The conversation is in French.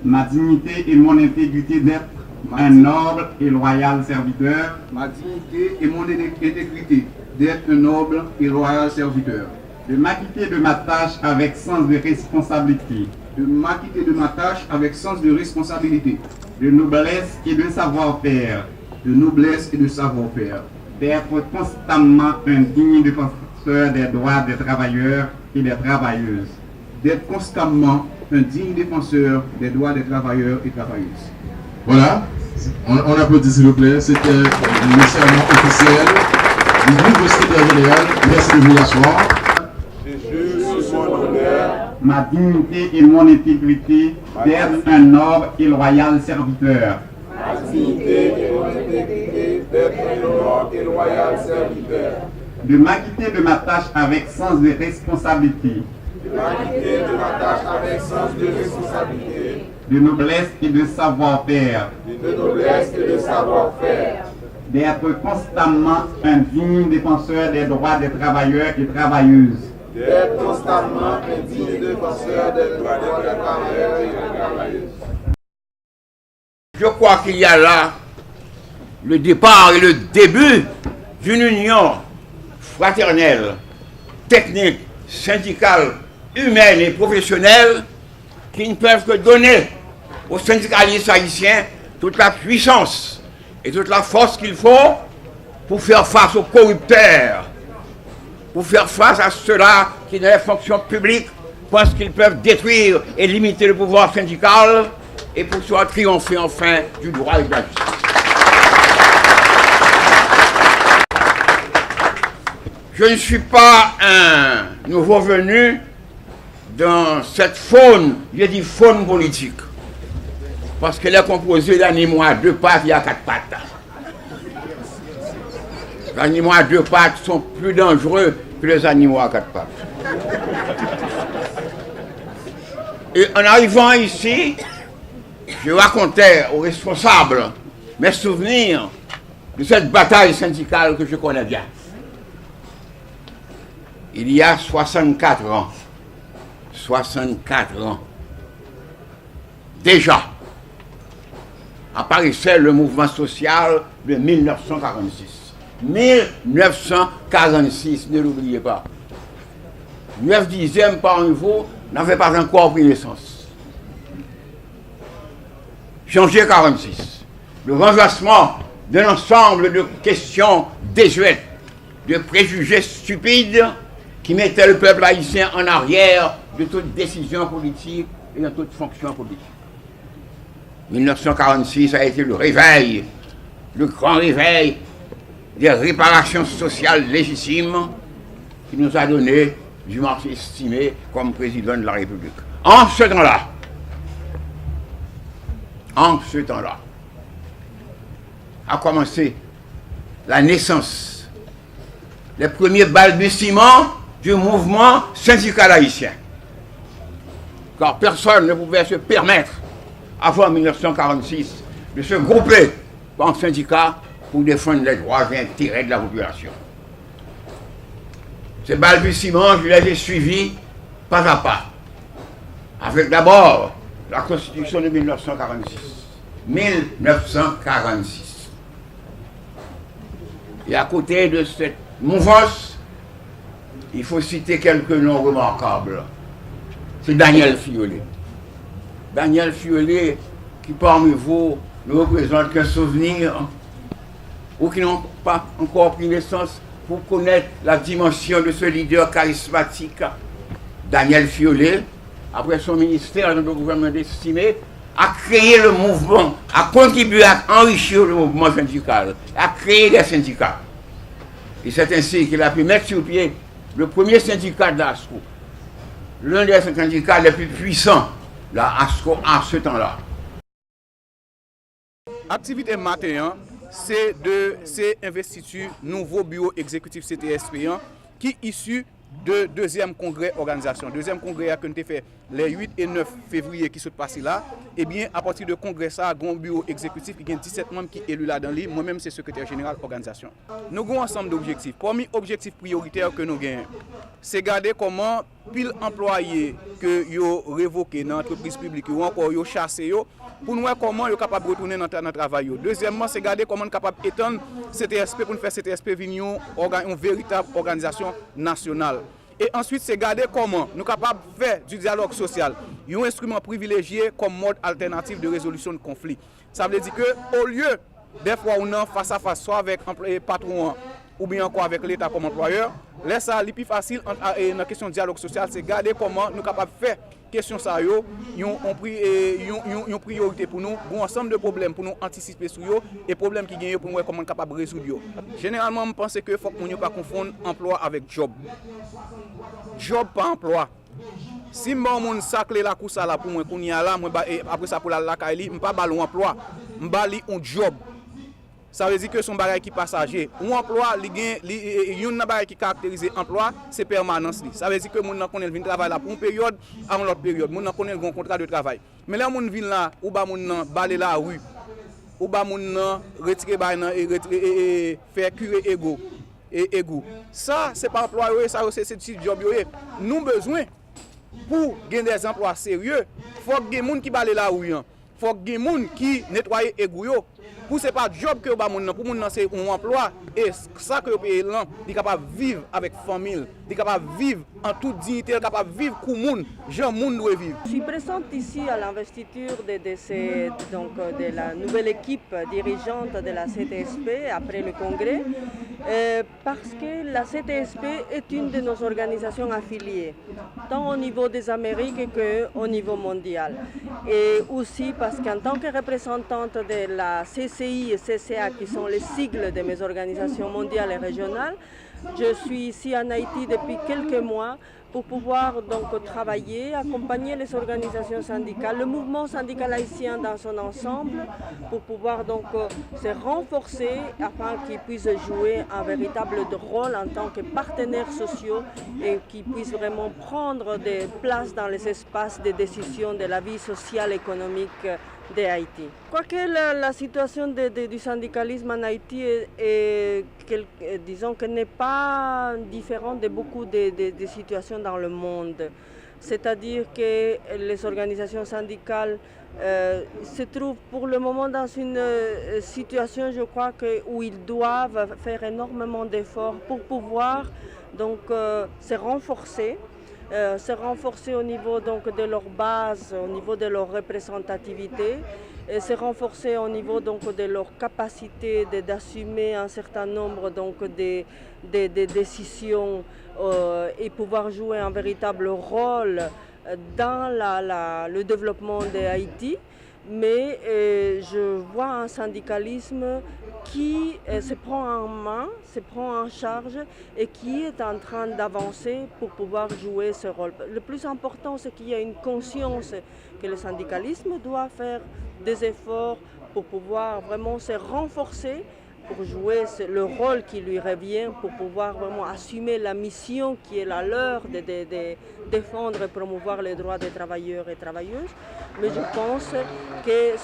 ma dignité et mon intégrité d'être un noble et loyal serviteur, ma dignité et mon intégrité d'être un noble et loyal serviteur, de m'acquitter de ma tâche avec sens de responsabilité, de m'acquitter de ma tâche avec sens de responsabilité, de noblesse et de savoir-faire, d'être constamment un digne défenseur des droits des travailleurs et des travailleuses, d'être constamment un digne défenseur des droits des travailleurs et travailleuses. Voilà, on applaudit s'il vous plaît, c'était le serment officiel du nouveau secrétaire général. Merci de vous asseoir. Je jure sur mon honneur, ma dignité et mon intégrité d'être un noble et loyal serviteur, ma dignité et mon intégrité d'être un noble et loyal serviteur, de m'acquitter de ma tâche avec sens de responsabilité, de m'acquitter de ma tâche avec sens de responsabilité, de noblesse et de savoir-faire, de noblesse et de savoir-faire, d'être constamment un digne défenseur des droits des travailleurs et travailleuses, d'être constamment un digne défenseur des droits des travailleurs et des travailleuses. Je crois qu'il y a là le départ et le début d'une union fraternelle, technique, syndicale, humaine et professionnelle qui ne peuvent que donner aux syndicalistes haïtiens toute la puissance et toute la force qu'il faut pour faire face aux corrupteurs, pour faire face à ceux-là qui, dans les fonctions publiques, pensent qu'ils peuvent détruire et limiter le pouvoir syndical et pour pouvoir triompher enfin du droit et de la justice. Je ne suis pas un nouveau venu dans cette faune, j'ai dit faune politique, parce qu'elle est composée d'animaux à deux pattes et à quatre pattes. Les animaux à deux pattes sont plus dangereux que les animaux à quatre pattes. Et en arrivant ici, je racontais aux responsables mes souvenirs de cette bataille syndicale que je connais bien. Il y a 64 ans, déjà, apparaissait le mouvement social de 1946. 1946, ne l'oubliez pas. 9 dixièmes parmi vous n'avaient pas encore pris naissance. Janvier 46, le renversement d'un ensemble de questions désuètes, de préjugés stupides qui mettaient le peuple haïtien en arrière de toute décision politique et de toute fonction politique. 1946 a été le réveil, le grand réveil des réparations sociales légitimes qui nous a donné dûment estimé comme président de la République. En ce temps-là, a commencé la naissance, les premiers balbutiements du mouvement syndical haïtien. Car personne ne pouvait se permettre, avant 1946, de se grouper en syndicat pour défendre les droits et intérêts de la population. Ces balbutiements, je les ai suivis pas à pas. Avec d'abord la Constitution de 1946. 1946. Et à côté de cette mouvance, il faut citer quelques noms remarquables. C'est Daniel Fiolet. Daniel Fiolet, qui parmi vous ne représente qu'un souvenir, ou qui n'ont pas encore pris naissance pour connaître la dimension de ce leader charismatique. Daniel Fiolet, après son ministère dans le gouvernement estimé, a créé le mouvement, a contribué à enrichir le mouvement syndical, a créé des syndicats. Et c'est ainsi qu'il a pu mettre sur pied le premier syndicat de l'ASCO, l'un des syndicats les plus puissants, la ASCO, en ce temps-là. Activité matin, c'est de ces investitures nouveau bureau exécutif CTSP qui est issu de deuxième congrès organisation. Deuxième congrès qui a été fait les 8 et 9 février qui se passe là. Et bien, à partir de congrès, ça, il y a un bureau exécutif, il y a 17 membres qui sont élus là dans l'île. Moi-même, c'est secrétaire général organisation. Nous avons un ensemble d'objectifs. Premier objectif prioritaire que nous avons, c'est garder comment pile employé que yo révoqué dans l'entreprise publique ou encore yo chassé yo pour nous voir comment yo capable de retourner dans le travail yo. Deuxièmement, c'est garder comment on capable d'étendre CTSP pour nous faire CTSP venir une véritable organisation nationale. Et ensuite, c'est garder comment nous sommes capables de faire du dialogue social un instrument privilégié comme mode alternatif de résolution de conflits. Ça veut dire que au lieu des fois on est face à face soit avec un patron ou bien encore avec l'État comme employeur, là ça le plus facile dans la question de dialogue social, c'est garder comment nous sommes capables de faire question ça yo une priorité pour nous, un ensemble de problèmes pour nous anticiper sur yo et problèmes qui gagnent pour nous comment capable résoudre yo. Généralement, je pense que faut qu'on ne pas confondre emploi avec job. Job pas emploi. Si mon saclé la course là pour moi qu'on y a là, moi après ça pour la Kaili, pas ballon emploi, m'bali un job. Ça veut dire que son bagage qui passager. Un emploi, une bagage qui caractérise emploi, c'est permanence. Ça veut dire que mon connaît vient travailler là pour une période avant l'autre période. Mon connaît un contrat de travail. Mais là mon vient là ou ba mon baler la rue. Ou ba mon retirer bain et faire curer ego. Ça c'est pas emploi, ça c'est petit job yo. Nous besoin pour gagner des emplois sérieux, faut que des gens qui baler la rue. Faut que des gens qui nettoient ego yo. Pour c'est pas job que ba moun pour moun c'est un emploi et ça que paye là, il capable vivre avec famille, il capable vivre en toute dignité, il capable vivre comme moun, gens moun doit vivre. Je suis présente ici à l'investiture de la nouvelle équipe dirigeante de la CTSP après le congrès parce que la CTSP est une de nos organisations affiliées, tant au niveau des Amériques qu'au niveau mondial. Et aussi parce qu'en tant que représentante de la CCI et CCA, qui sont les sigles de mes organisations mondiales et régionales, je suis ici en Haïti depuis quelques mois pour pouvoir donc travailler, accompagner les organisations syndicales, le mouvement syndical haïtien dans son ensemble, pour pouvoir donc se renforcer afin qu'ils puissent jouer un véritable rôle en tant que partenaires sociaux et qu'ils puissent vraiment prendre des places dans les espaces de décision de la vie sociale et économique de Haïti. Quoique la situation du syndicalisme en Haïti disons que n'est pas différente de beaucoup de situations dans le monde. C'est-à-dire que les organisations syndicales se trouvent pour le moment dans une situation, je crois, où ils doivent faire énormément d'efforts pour pouvoir donc, se renforcer au niveau donc, de leur base, au niveau de leur représentativité, et se renforcer au niveau donc, de leur capacité d'assumer un certain nombre donc, de décisions et pouvoir jouer un véritable rôle dans le développement de Haïti. Mais je vois un syndicalisme qui se prend en main, se prend en charge et qui est en train d'avancer pour pouvoir jouer ce rôle. Le plus important, c'est qu'il y a une conscience que le syndicalisme doit faire des efforts pour pouvoir vraiment se renforcer, pour jouer le rôle qui lui revient, pour pouvoir vraiment assumer la mission qui est la leur de défendre et promouvoir les droits des travailleurs et travailleuses. Mais je pense que